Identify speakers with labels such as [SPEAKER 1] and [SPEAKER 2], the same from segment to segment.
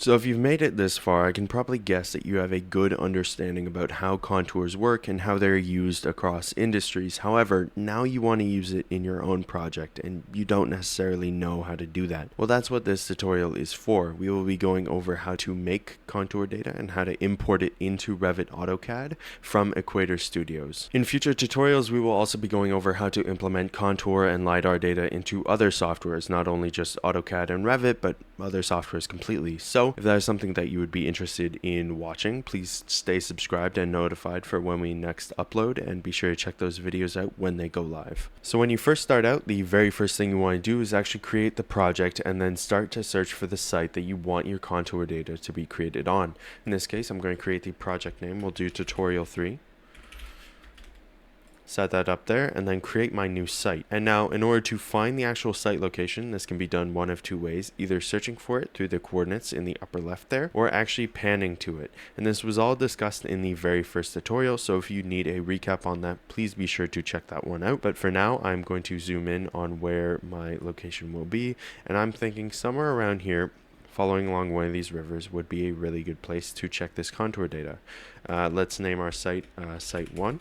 [SPEAKER 1] So if you've made it this far, I can probably guess that you have a good understanding about how contours work and how they're used across industries. However, now you want to use it in your own project and you don't necessarily know how to do that. Well, that's what this tutorial is for. We will be going over how to make contour data and how to import it into Revit AutoCAD from Equator Studios. In future tutorials, we will also be going over how to implement contour and LiDAR data into other softwares, not only just AutoCAD and Revit, but other softwares completely. So if that is something that you would be interested in watching, please stay subscribed and notified for when we next upload, and be sure to check those videos out when they go live. So when you first start out, the very first thing you want to do is actually create the project and then start to search for the site that you want your contour data to be created on. In this case, I'm going to create the project name. We'll do tutorial 3. Set that up there and then create my new site. And now in order to find the actual site location, this can be done one of two ways, either searching for it through the coordinates in the upper left there, or actually panning to it. And this was all discussed in the very first tutorial, so if you need a recap on that, please be sure to check that one out. But for now, I'm going to zoom in on where my location will be, and I'm thinking somewhere around here, following along one of these rivers would be a really good place to check this contour data. Let's name our site Site 1.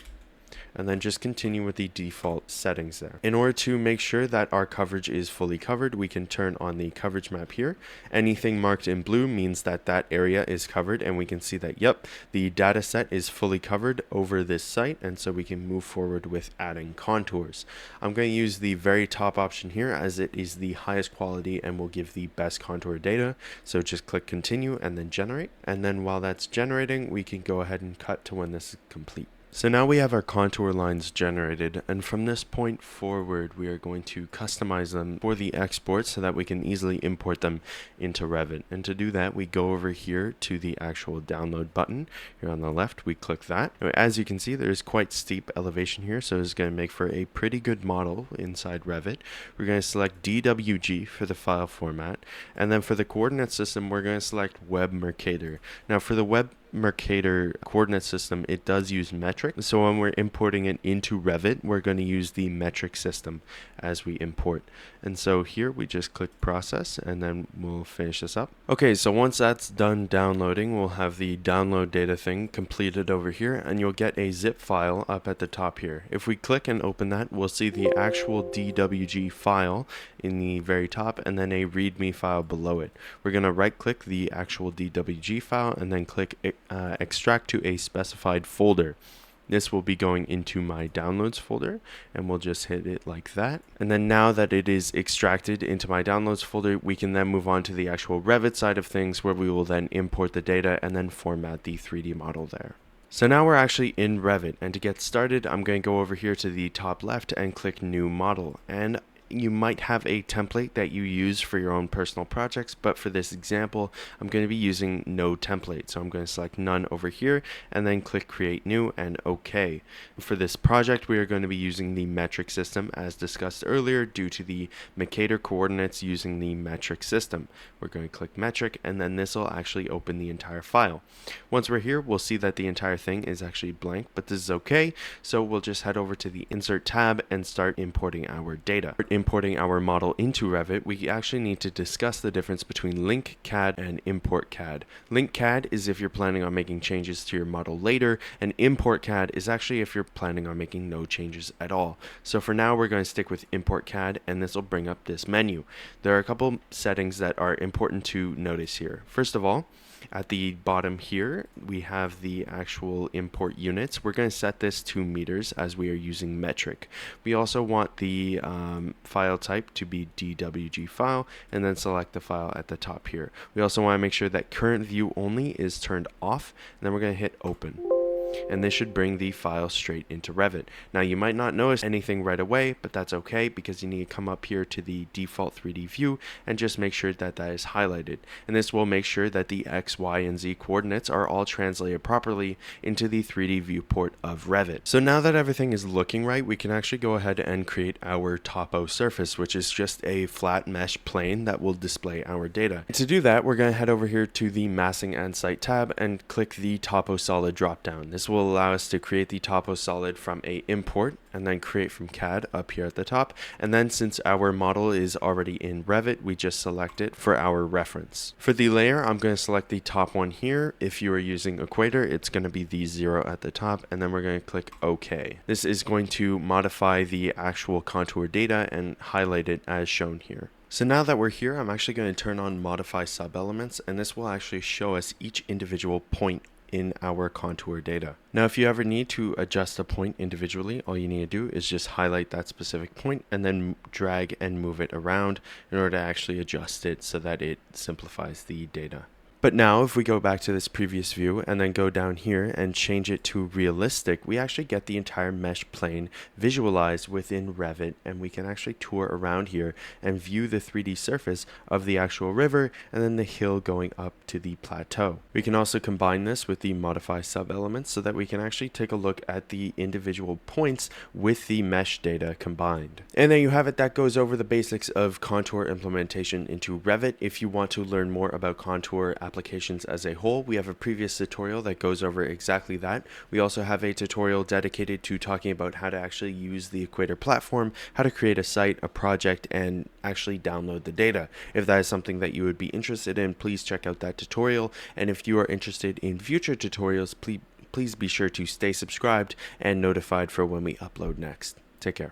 [SPEAKER 1] And then just continue with the default settings there. In order to make sure that our coverage is fully covered, we can turn on the coverage map here. Anything marked in blue means that that area is covered, and we can see that, yep, the data set is fully covered over this site, and so we can move forward with adding contours. I'm going to use the very top option here as it is the highest quality and will give the best contour data. So just click continue and then generate. And then while that's generating, we can go ahead and cut to when this is complete. So now we have our contour lines generated, and from this point forward we are going to customize them for the export so that we can easily import them into Revit. And to do that, we go over here to the actual download button here on the left. We click that. Now, as you can see, there's quite steep elevation here, so it's going to make for a pretty good model inside Revit. We're going to select DWG for the file format, and then for the coordinate system we're going to select Web Mercator. Now for the Web Mercator coordinate system, it does use metric, so when we're importing it into Revit, we're going to use the metric system as we import. And so here we just click process and then we'll finish this up. Okay, so once that's done downloading, we'll have the download data thing completed over here, and you'll get a zip file up at the top here. If we click and open that, we'll see the actual DWG file in the very top and then a readme file below it. We're going to right click the actual DWG file and then click extract to a specified folder. This will be going into my downloads folder, and we'll just hit it like that. And then now that it is extracted into my downloads folder, we can then move on to the actual Revit side of things, where we will then import the data and then format the 3D model there. So now we're actually in Revit, and to get started, I'm going to go over here to the top left and click new model. And you might have a template that you use for your own personal projects, but for this example, I'm going to be using no template. So I'm going to select none over here and then click create new and OK. For this project, we are going to be using the metric system as discussed earlier due to the Mercator coordinates using the metric system. We're going to click metric, and then this will actually open the entire file. Once we're here, we'll see that the entire thing is actually blank, but this is okay. So we'll just head over to the insert tab and start importing our data. Importing our model into Revit, we actually need to discuss the difference between link CAD and import CAD. Link CAD is if you're planning on making changes to your model later, and import CAD is actually if you're planning on making no changes at all. So for now, we're going to stick with import CAD, and this will bring up this menu. There are a couple settings that are important to notice here. First of all, at the bottom here, we have the actual import units. We're going to set this to meters as we are using metric. We also want the file type to be DWG file, and then select the file at the top here. We also want to make sure that current view only is turned off, and then we're going to hit open. And this should bring the file straight into Revit. Now you might not notice anything right away, but that's okay, because you need to come up here to the default 3D view and just make sure that that is highlighted. And this will make sure that the X, Y, and Z coordinates are all translated properly into the 3D viewport of Revit. So now that everything is looking right, we can actually go ahead and create our topo surface, which is just a flat mesh plane that will display our data. To do that, we're going to head over here to the massing and site tab and click the topo solid drop down. This This will allow us to create the topo solid from a import and then create from CAD up here at the top. And then since our model is already in Revit, we just select it for our reference. For the layer, I'm going to select the top one here. If you are using Equator, it's going to be the 0 at the top, and then we're going to click OK. This is going to modify the actual contour data and highlight it as shown here. So now that we're here, I'm actually going to turn on modify sub-elements, and this will actually show us each individual point in our contour data. Now, if you ever need to adjust a point individually, all you need to do is just highlight that specific point and then drag and move it around in order to actually adjust it so that it simplifies the data. But now if we go back to this previous view and then go down here and change it to realistic, we actually get the entire mesh plane visualized within Revit, and we can actually tour around here and view the 3D surface of the actual river and then the hill going up to the plateau. We can also combine this with the modify sub-elements so that we can actually take a look at the individual points with the mesh data combined. And there you have it. That goes over the basics of contour implementation into Revit. If you want to learn more about contour applications as a whole, we have a previous tutorial that goes over exactly that. We also have a tutorial dedicated to talking about how to actually use the Equator platform, how to create a site, a project, and actually download the data. If that is something that you would be interested in, please check out that tutorial. And if you are interested in future tutorials, please be sure to stay subscribed and notified for when we upload next. Take care.